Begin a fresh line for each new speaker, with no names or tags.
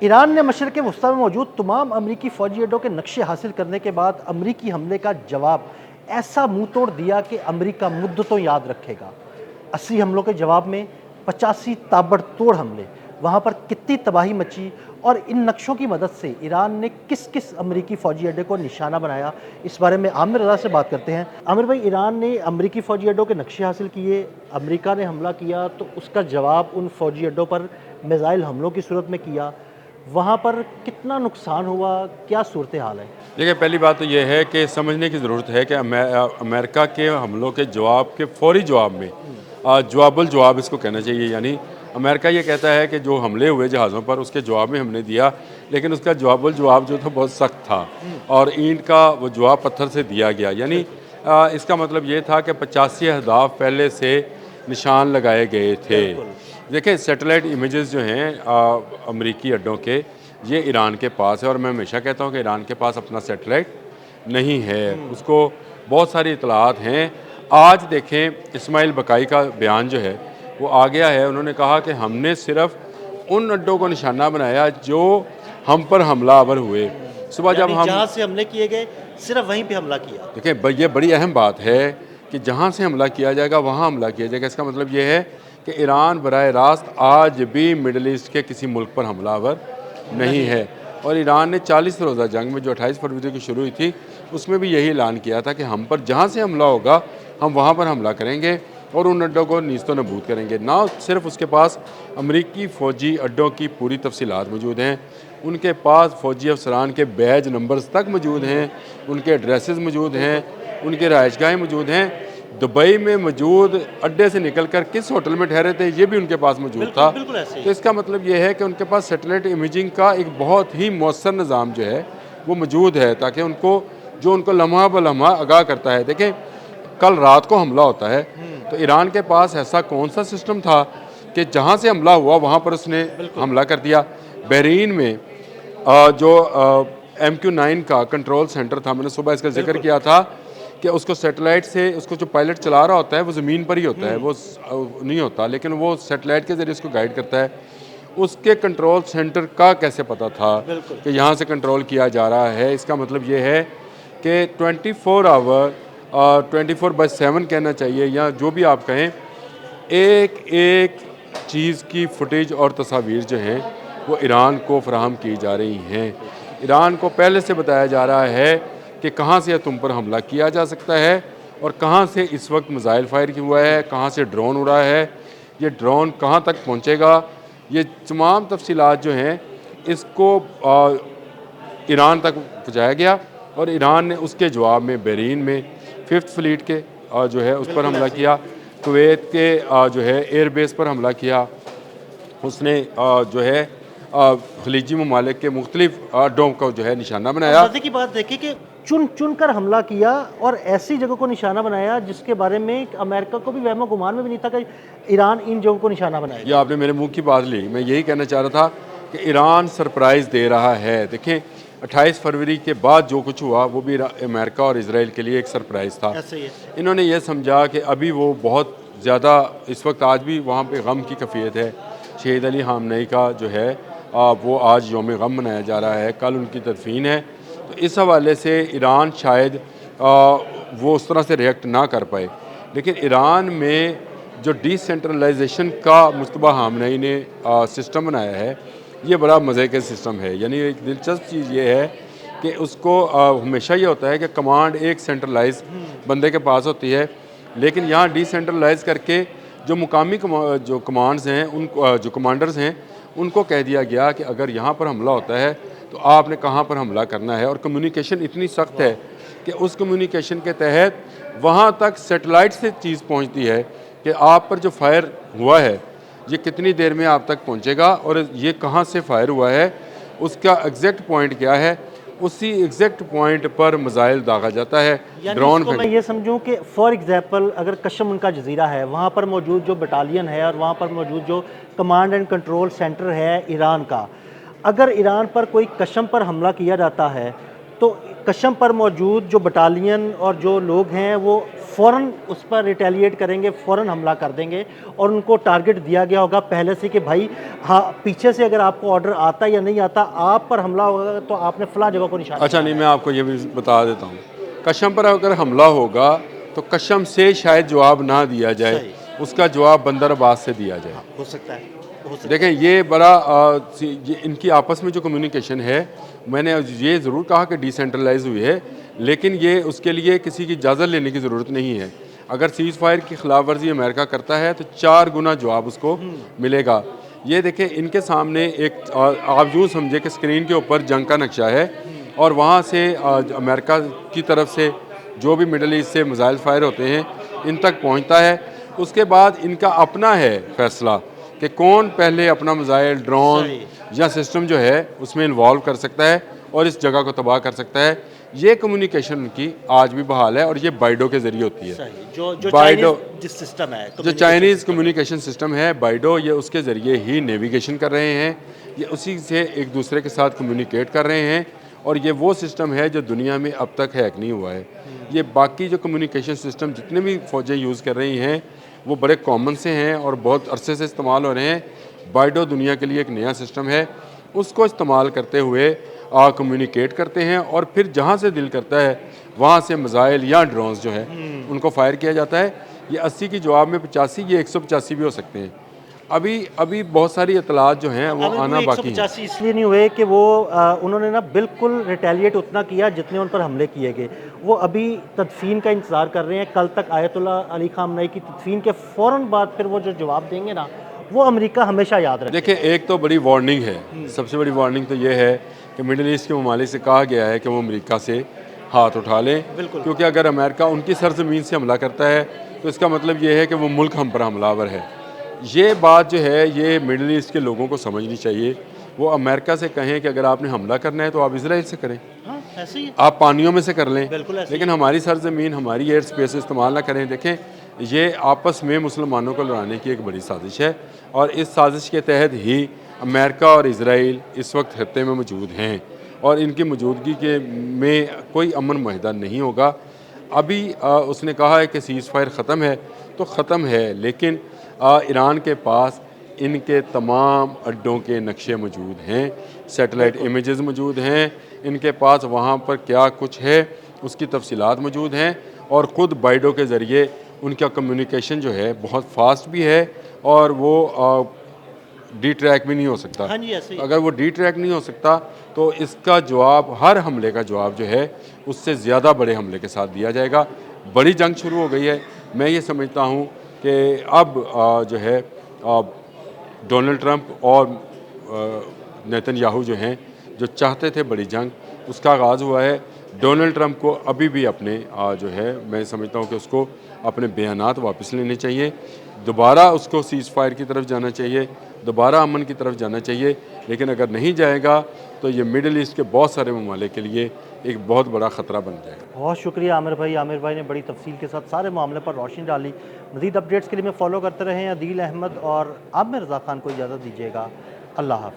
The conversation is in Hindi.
ईरान ने मशरिक़ वस्ता में मौजूद तमाम अमरीकी फ़ौजी अड्डों के नक्शे हासिल करने के बाद अमरीकी हमले का जवाब ऐसा मुंह तोड़ दिया कि अमरीका मुद्दतों याद रखेगा। 80 हमलों के जवाब में 85 ताबड़तोड़ हमले, वहाँ पर कितनी तबाही मची और इन नक्शों की मदद से ईरान ने किस किस अमरीकी फ़ौजी अड्डे को निशाना बनाया, इस बारे में आमिर रज़ा से बात करते हैं। आमिर भाई, ईरान ने अमरीकी फ़ौजी अड्डों के नक्शे हासिल किए, अमरीका ने हमला किया तो उसका जवाब उन फ़ौजी अड्डों पर मिसाइल हमलों की सूरत में किया। वहाँ पर कितना नुकसान हुआ, क्या सूरत हाल है?
देखिए, पहली बात तो ये है कि समझने की ज़रूरत है कि अमेरिका के हमलों के जवाब के फ़ौरी जवाब में जवाबुल जवाब इसको कहना चाहिए। यानी अमेरिका ये कहता है कि जो हमले हुए जहाज़ों पर उसके जवाब में हमने दिया, लेकिन उसका जवाबुल जवाब जो था बहुत सख्त था और ईंट का वो जवाब पत्थर से दिया गया। यानी इसका मतलब ये था कि 85 अहदाफ पहले से निशान लगाए गए थे। देखिए, सैटेलाइट इमेजेस जो हैं अमरीकी अड्डों के, ये ईरान के पास है और मैं हमेशा कहता हूँ कि ईरान के पास अपना सैटेलाइट नहीं है, उसको बहुत सारी इतलात हैं। आज देखें, इस्माइल बकाई का बयान जो है वो आ गया है। उन्होंने कहा कि हमने सिर्फ उन अड्डों को निशाना बनाया जो हम पर हमलावर हुए। सुबह जब हम
जहाँ से हमले किए गए सिर्फ वहीं पे हमला किया।
देखिए, ये बड़ी अहम बात है कि जहाँ से हमला किया जाएगा वहाँ हमला किया जाएगा। इसका मतलब ये है कि ईरान बराह रास्त आज भी मिडल ईस्ट के किसी मुल्क पर हमलावर नहीं है। और ईरान ने 40 रोज़ा जंग में जो 28 फरवरी की शुरू हुई थी, उसमें भी यही ऐलान किया था कि हम पर जहाँ से हमला होगा हम वहाँ पर हमला करेंगे और उन अड्डों को नीस्तो नबूद करेंगे। ना सिर्फ उसके पास अमरीकी फ़ौजी अड्डों की पूरी तफसीलात मौजूद हैं, उनके पास फ़ौजी अफसरान के बैज नंबर्स तक मौजूद हैं, उनके एड्रेसेस मौजूद हैं, उनके रहायशगाहें मौजूद हैं। दुबई में मौजूद अड्डे से निकलकर किस होटल में ठहरे थे ये भी उनके पास मौजूद था। तो इसका मतलब ये है कि उनके पास सैटेलाइट इमेजिंग का एक बहुत ही मौसर निज़ाम जो है वो मौजूद है, ताकि उनको लम्हा ब लम्हा आगाह करता है। देखें, कल रात को हमला होता है तो ईरान के पास ऐसा कौन सा सिस्टम था कि जहाँ से हमला हुआ वहाँ पर उसने हमला कर दिया। बहरीन में जो MQ-9 का कंट्रोल सेंटर था, मैंने सुबह इसका जिक्र किया था कि उसको सैटेलाइट से, उसको जो पायलट चला रहा होता है वो ज़मीन पर ही होता है, वो नहीं होता, लेकिन वो सैटेलाइट के ज़रिए उसको गाइड करता है। उसके कंट्रोल सेंटर का कैसे पता था कि यहाँ से कंट्रोल किया जा रहा है? इसका मतलब ये है कि 24 आवर 24/7 कहना चाहिए या जो भी आप कहें, एक एक चीज़ की फुटेज और तस्वीर जो हैं वो ईरान को फराहम की जा रही हैं। ईरान को पहले से बताया जा रहा है कि कहाँ से तुम पर हमला किया जा सकता है और कहाँ से इस वक्त मिसाइल फायर किया हुआ है, कहाँ से ड्रोन उड़ा है, ये ड्रोन कहाँ तक पहुँचेगा, ये तमाम तफसीलात जो हैं इसको ईरान तक पहुँचाया गया और ईरान ने उसके जवाब में बहरीन में 5th फ्लीट के जो है उस पर हमला किया, कुवैत के जो है एयरबेस पर हमला किया। उसने जो है खलीजी ममालिक के मुख्तलिफ अड्डों को जो है निशाना बनाया।
मज़े की बात देखिए कि चुन चुन कर हमला किया और ऐसी जगह को निशाना बनाया जिसके बारे में अमेरिका को भी वहमो गुमान में भी नहीं था कि ईरान इन जगहों को निशाना बनाएगा।
ये आपने मेरे मुंह की बात ली। मैं यही कहना चाह रहा था कि ईरान सरप्राइज़ दे रहा है। देखें, 28 फरवरी के बाद जो कुछ हुआ वो भी अमेरिका और इजराइल के लिए एक सरप्राइज़ था।
ऐसे ही है।
इन्होंने ये समझा कि अभी वो बहुत ज़्यादा इस वक्त आज भी वहाँ पे गम की कैफियत है। शहीद अली खामनेई का जो है वो आज यौम गम मनाया जा रहा है, कल उनकी तदफीन है। तो इस हवाले से ईरान शायद वो उस तरह से रिएक्ट ना कर पाए, लेकिन ईरान में जो डिसेंट्रलाइजेशन का मुस्तबा खामनेई ने सिस्टम बनाया है, ये बड़ा मज़े का सिस्टम है। यानी एक दिलचस्प चीज़ ये है कि उसको हमेशा ये होता है कि कमांड एक सेंट्रलाइज बंदे के पास होती है, लेकिन यहाँ डिसेंट्रलाइज करके जो मुकामी जो कमांड्स हैं, उनको जो कमांडर्स हैं, उनको कह दिया गया कि अगर यहाँ पर हमला होता है तो आपने कहाँ पर हमला करना है। और कम्युनिकेशन इतनी सख्त है कि उस कम्युनिकेशन के तहत वहाँ तक सैटेलाइट से चीज़ पहुँचती है कि आप पर जो फायर हुआ है ये कितनी देर में आप तक पहुँचेगा और ये कहाँ से फायर हुआ है, उसका एग्जैक्ट पॉइंट क्या है, उसी एग्जैक्ट पॉइंट पर मिसाइल दागा जाता है। ड्रोन
मैं ये समझूं कि फॉर एग्जांपल अगर कशम उनका जजीरा है, वहाँ पर मौजूद जो बटालियन है और वहाँ पर मौजूद जो कमांड एंड कंट्रोल सेंटर है ईरान का, अगर ईरान पर कोई कशम पर हमला किया जाता है तो कशम पर मौजूद जो बटालियन और जो लोग हैं वो फ़ौरन उस पर रिटेलिएट करेंगे, फ़ौरन हमला कर देंगे और उनको टारगेट दिया गया होगा पहले से कि भाई हाँ, पीछे से अगर आपको ऑर्डर आता या नहीं आता, आप पर हमला होगा तो आपने फ़लाँ जगह को निशाना
अच्छा नहीं, मैं आपको ये भी बता देता हूँ, कशम पर अगर हमला होगा तो कशम से शायद जवाब ना दिया जाए,
सही।
उसका जवाब बंदर अब्बास से दिया जाए।
हो सकता है, हो सकता
देखें ये बड़ा ये इनकी आपस में जो कम्युनिकेशन है, मैंने ये ज़रूर कहा कि डिसेंट्रलाइज हुई है, लेकिन ये उसके लिए किसी की इजाज़त लेने की ज़रूरत नहीं है। अगर सीज़ फायर की खिलाफ वर्जी अमेरिका करता है तो 4 गुना जवाब उसको मिलेगा। ये देखें इनके सामने एक आप यूँ समझे कि स्क्रीन के ऊपर जंग का नक्शा है और वहाँ से अमेरिका की तरफ से जो भी मिडल ईस्ट से मिसाइल फायर होते हैं इन तक पहुँचता है। उसके बाद इनका अपना है फैसला कि कौन पहले अपना मिसाइल, ड्रोन
सही।
या सिस्टम जो है उसमें इन्वॉल्व कर सकता है और इस जगह को तबाह कर सकता है। ये कम्युनिकेशन उनकी आज भी बहाल है और ये बाइडो के ज़रिए होती है।
सही। जो
बाइडो
चाइनीज़ जिस सिस्टम है,
जो चाइनीज़ कम्युनिकेशन सिस्टम है बाइडो, ये उसके ज़रिए ही नेविगेशन कर रहे हैं, ये उसी से एक दूसरे के साथ कम्युनिकेट कर रहे हैं और ये वो सिस्टम है जो दुनिया में अब तक हैक नहीं हुआ है। ये बाकी जो कम्युनिकेशन सिस्टम जितने भी फ़ौजें यूज़ कर रही हैं वो बड़े कॉमन से हैं और बहुत अरसे से इस्तेमाल हो रहे हैं। बाइडो दुनिया के लिए एक नया सिस्टम है, उसको इस्तेमाल करते हुए कम्युनिकेट करते हैं और फिर जहाँ से दिल करता है वहाँ से मिसाइल या ड्रोन्स जो है उनको फायर किया जाता है। ये 80 की जवाब में 85, ये 185 भी हो सकते हैं। अभी बहुत सारी इतलात जो हैं वो आना बाकी हैं।
185 इसलिए नहीं हुए कि वो उन्होंने ना बिल्कुल रिटेलिएट उतना किया जितने उन पर हमले किए गए। वो अभी तदफीन का इंतज़ार कर रहे हैं। कल तक आयतुल्ला अली खामनई की तदफीन के फ़ौरन बाद फिर वो जो जवाब देंगे ना, वो अमरीका हमेशा याद रखेगा।
देखिए एक तो बड़ी वार्निंग है, सबसे बड़ी वार्निंग तो ये है कि मिडिल ईस्ट के ममालिक से कहा गया है कि वो अमेरिका से हाथ उठा लें, क्योंकि अगर अमेरिका उनकी सरजमीन से हमला करता है तो इसका मतलब ये है कि वो मुल्क हम पर हमलावर है। ये बात जो है ये मिडिल ईस्ट के लोगों को समझनी चाहिए। वो अमेरिका से कहें कि अगर आपने हमला करना है तो आप इसराइल से करें,
हाँ, ऐसे ही है।
आप पानियों में से कर लें,
बिल्कुल ऐसे ही।
लेकिन हमारी सरजमीन, हमारी एयर स्पेस इस्तेमाल ना करें। देखें ये आपस में मुसलमानों को लड़ाने की एक बड़ी साजिश है और इस साजिश के तहत ही अमेरिका और इसराइल इस वक्त खत्ते में मौजूद हैं और इनकी मौजूदगी के में कोई अमन मुआहदा नहीं होगा। अभी उसने कहा है कि सीज़ फायर ख़त्म है तो ख़त्म है, लेकिन ईरान के पास इनके तमाम अड्डों के नक्शे मौजूद हैं, सैटेलाइट इमेजेस मौजूद हैं, इनके पास वहाँ पर क्या कुछ है उसकी तफसीलात मौजूद हैं और ख़ुद बाइडो के ज़रिए उनका कम्युनिकेशन जो है बहुत फास्ट भी है और वो डी ट्रैक भी नहीं हो सकता।
हाँ जी, ऐसे ही।
अगर वो डी ट्रैक नहीं हो सकता तो इसका जवाब, हर हमले का जवाब जो है उससे ज़्यादा बड़े हमले के साथ दिया जाएगा। बड़ी जंग शुरू हो गई है। मैं ये समझता हूँ कि अब जो है डोनाल्ड ट्रंप और नेतन्याहू जो हैं, जो चाहते थे बड़ी जंग, उसका आगाज़ हुआ है। डोनाल्ड ट्रंप को अभी भी अपने जो है मैं समझता हूँ कि उसको अपने बयानात वापस लेने चाहिए, दोबारा उसको सीज़ फायर की तरफ जाना चाहिए, दोबारा अमन की तरफ जाना चाहिए। लेकिन अगर नहीं जाएगा तो ये मिडिल ईस्ट के बहुत सारे ममालिक के लिए एक बहुत बड़ा ख़तरा बन जाएगा।
बहुत शुक्रिया आमिर भाई। आमिर भाई ने बड़ी तफसील के साथ सारे मामले पर रोशनी डाली। मज़ीद अपडेट्स के लिए मैं फॉलो करते रहें अदील अहमद और आमिर रज़ा ख़ान को इजाज़त दीजिएगा। अल्लाह हाफ़िज़।